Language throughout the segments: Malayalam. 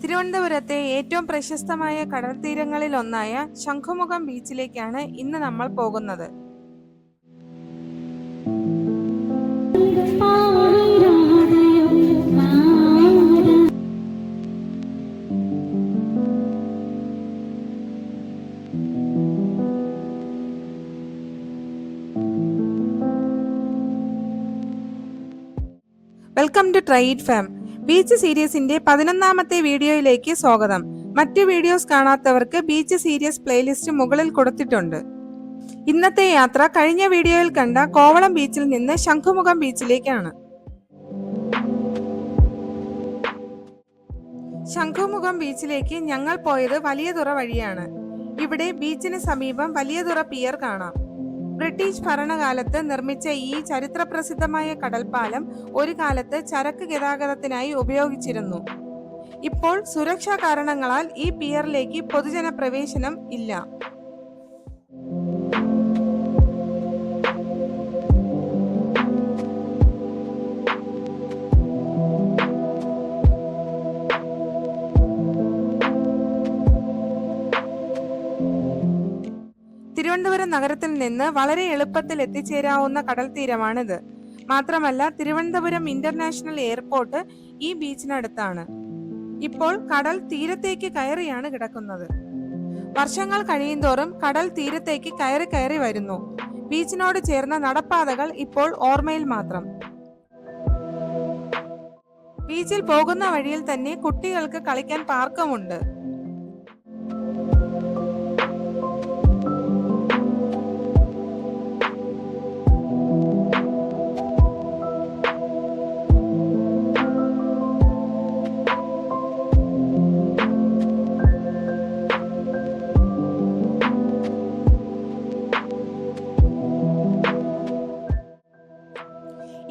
തിരുവനന്തപുരത്തെ ഏറ്റവും പ്രശസ്തമായ കടൽത്തീരങ്ങളിൽ ഒന്നായ ശംഖുമുഖം ബീച്ചിലേക്കാണ് ഇന്ന് നമ്മൾ പോകുന്നത്. Welcome to try it farm. Beach സീരീസിന്റെ 11ാമത്തെ വീഡിയോയിലേക്ക് സ്വാഗതം. മറ്റു വീഡിയോസ് കാണാത്തവർക്ക് ബീച്ച് സീരീസ് പ്ലേലിസ്റ്റ് മുകളിൽ കൊടുത്തിട്ടുണ്ട്. ഇന്നത്തെ യാത്ര കഴിഞ്ഞ വീഡിയോയിൽ കണ്ട കോവളം ബീച്ചിൽ നിന്ന് ശംഖുമുഖം ബീച്ചിലേക്കാണ്. ശംഖുമുഖം ബീച്ചിലേക്ക് ഞങ്ങൾ പോയത് വലിയതുറ വഴിയാണ്. ഇവിടെ ബീച്ചിന് സമീപം വലിയതുറ പിയർ കാണാം. ബ്രിട്ടീഷ് ഭരണകാലത്ത് നിർമ്മിച്ച ഈ ചരിത്രപ്രസിദ്ധമായ കടൽപ്പാലം ഒരു കാലത്ത് ചരക്ക് ഗതാഗതത്തിനായി ഉപയോഗിച്ചിരുന്നു. ഇപ്പോൾ സുരക്ഷാ കാരണങ്ങളാൽ ഈ പിയറിലേക്ക് പൊതുജന പ്രവേശനം ഇല്ല. തിരുവനന്തപുരം നഗരത്തിൽ നിന്ന് വളരെ എളുപ്പത്തിൽ എത്തിച്ചേരാവുന്ന കടൽ തീരമാണിത്. മാത്രമല്ല, തിരുവനന്തപുരം ഇന്റർനാഷണൽ എയർപോർട്ട് ഈ ബീച്ചിനടുത്താണ്. ഇപ്പോൾ കടൽ തീരത്തേക്ക് കയറിയാണ് കിടക്കുന്നത്. വർഷങ്ങൾ കഴിയുന്തോറും കടൽ തീരത്തേക്ക് കയറി വരുന്നു. ബീച്ചിനോട് ചേർന്ന നടപ്പാതകൾ ഇപ്പോൾ ഓർമ്മയിൽ മാത്രം. ബീച്ചിൽ പോകുന്ന വഴിയിൽ തന്നെ കുട്ടികൾക്ക് കളിക്കാൻ പാർക്കുമുണ്ട്.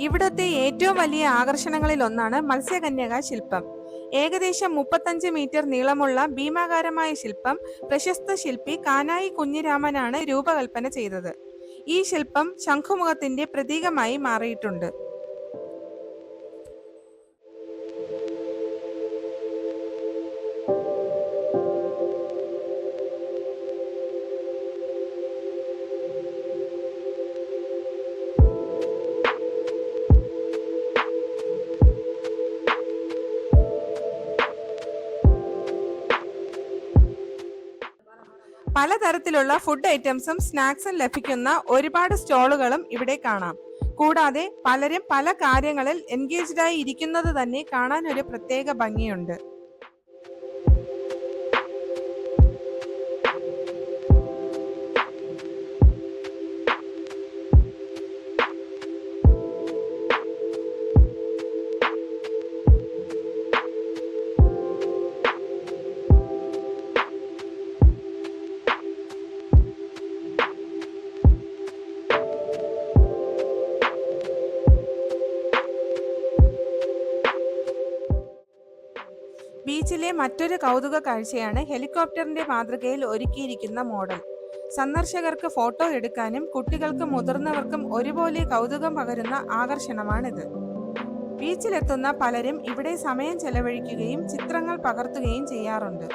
ഇവിടത്തെ ഏറ്റവും വലിയ ആകർഷണങ്ങളിൽ ഒന്നാണ് മത്സ്യകന്യക ശില്പം. ഏകദേശം 35 മീറ്റർ നീളമുള്ള ഭീമാകാരമായ ശില്പം പ്രശസ്ത ശില്പി കാനായി കുഞ്ഞിരാമനാണ് രൂപകൽപ്പന ചെയ്തത്. ഈ ശില്പം ശംഖുമുഖത്തിന്റെ പ്രതീകമായി മാറിയിട്ടുണ്ട്. പലതരത്തിലുള്ള ഫുഡ് ഐറ്റംസും സ്നാക്സും ലഭിക്കുന്ന ഒരുപാട് സ്റ്റോളുകളും ഇവിടെ കാണാം. കൂടാതെ പലരും പല കാര്യങ്ങളിൽ എൻഗേജ്ഡായി ഇരിക്കുന്നത് തന്നെ കാണാൻ ഒരു പ്രത്യേക ഭംഗിയുണ്ട്. ബീച്ചിലെ മറ്റൊരു കൗതുക കാഴ്ചയാണ് ഹെലികോപ്റ്ററിന്റെ മാതൃകയിൽ ഒരുക്കിയിരിക്കുന്ന മോഡൽ. സന്ദർശകർക്ക് ഫോട്ടോ എടുക്കാനും കുട്ടികൾക്കും മുതിർന്നവർക്കും ഒരുപോലെ കൗതുകം പകരുന്ന ആകർഷണമാണിത്. ബീച്ചിലെത്തുന്ന പലരും ഇവിടെ സമയം ചെലവഴിക്കുകയും ചിത്രങ്ങൾ പകർത്തുകയും ചെയ്യാറുണ്ട്.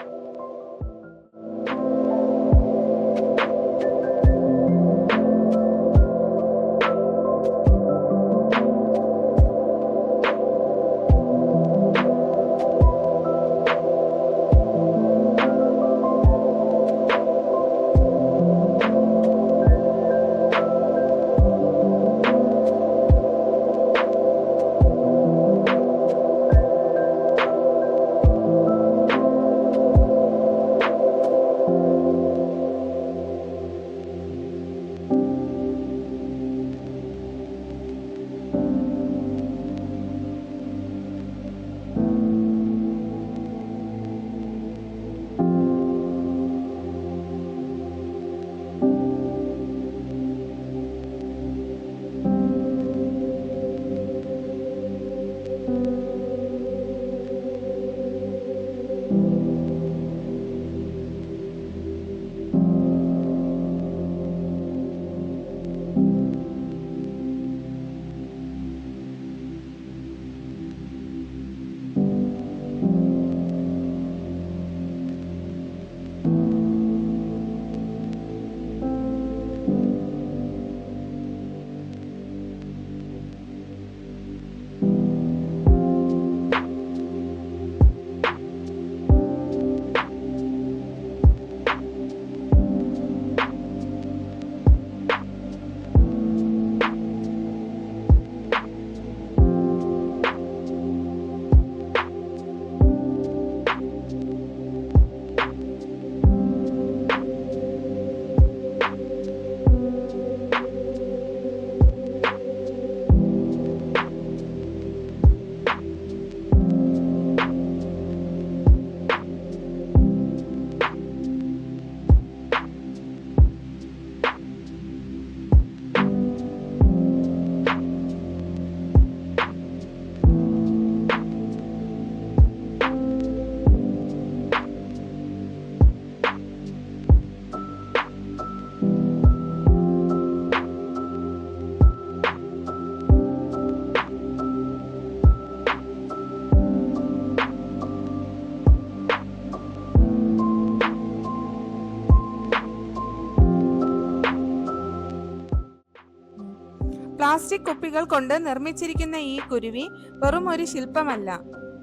പ്ലാസ്റ്റിക് കുപ്പികൾ കൊണ്ട് നിർമ്മിച്ചിരിക്കുന്ന ഈ കുരുവി വെറും ഒരു ശില്പമല്ല,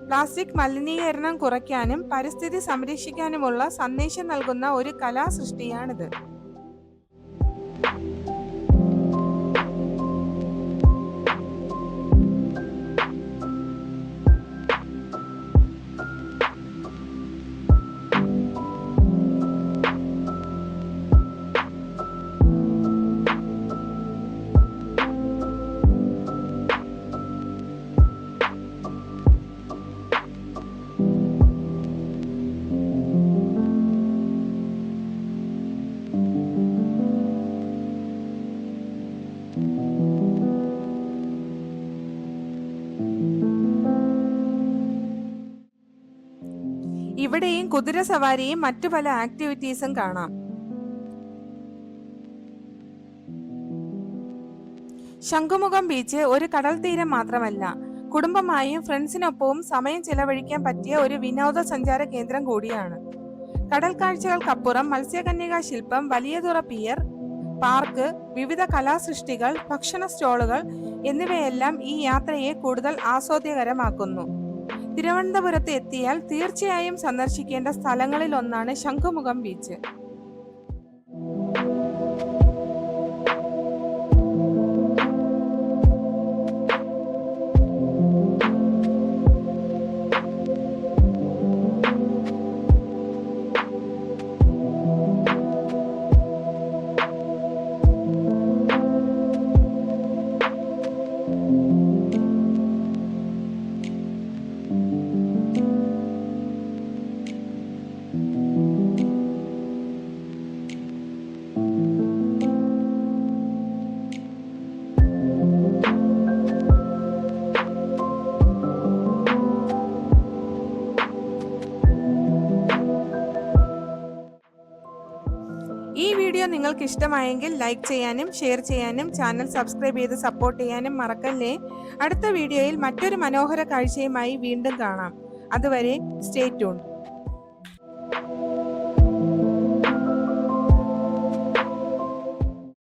പ്ലാസ്റ്റിക് മലിനീകരണം കുറയ്ക്കാനും പരിസ്ഥിതി സംരക്ഷിക്കാനുമുള്ള സന്ദേശം നൽകുന്ന ഒരു കലാസൃഷ്ടിയാണിത്. ഇവിടെയും കുതിര സവാരിയും മറ്റു പല ആക്ടിവിറ്റീസും കാണാം. ശംഖുമുഖം ബീച്ച് ഒരു കടൽ തീരം മാത്രമല്ല, കുടുംബമായും ഫ്രണ്ട്സിനൊപ്പവും സമയം ചെലവഴിക്കാൻ പറ്റിയ ഒരു വിനോദസഞ്ചാര കേന്ദ്രം കൂടിയാണ്. കടൽ കാഴ്ചകൾക്കപ്പുറം മത്സ്യകന്യകാ ശില്പം, വലിയതുറ പിയർ, പാർക്ക്, വിവിധ കലാസൃഷ്ടികൾ, ഭക്ഷണ സ്റ്റോളുകൾ എന്നിവയെല്ലാം ഈ യാത്രയെ കൂടുതൽ ആസ്വാദ്യകരമാക്കുന്നു. തിരുവനന്തപുരത്ത് എത്തിയാൽ തീർച്ചയായും സന്ദർശിക്കേണ്ട സ്ഥലങ്ങളിൽ ഒന്നാണ് ശംഖുമുഖം ബീച്ച്. ഈ വീഡിയോ നിങ്ങൾക്ക് ഇഷ്ടമായെങ്കിൽ ലൈക്ക് ചെയ്യാനും ഷെയർ ചെയ്യാനും ചാനൽ സബ്സ്ക്രൈബ് ചെയ്ത് സപ്പോർട്ട് ചെയ്യാനും മറക്കല്ലേ. അടുത്ത വീഡിയോയിൽ മറ്റൊരു മനോഹര കാഴ്ചയുമായി വീണ്ടും കാണാം. അതുവരെ സ്റ്റേ ട്യൂൺഡ്.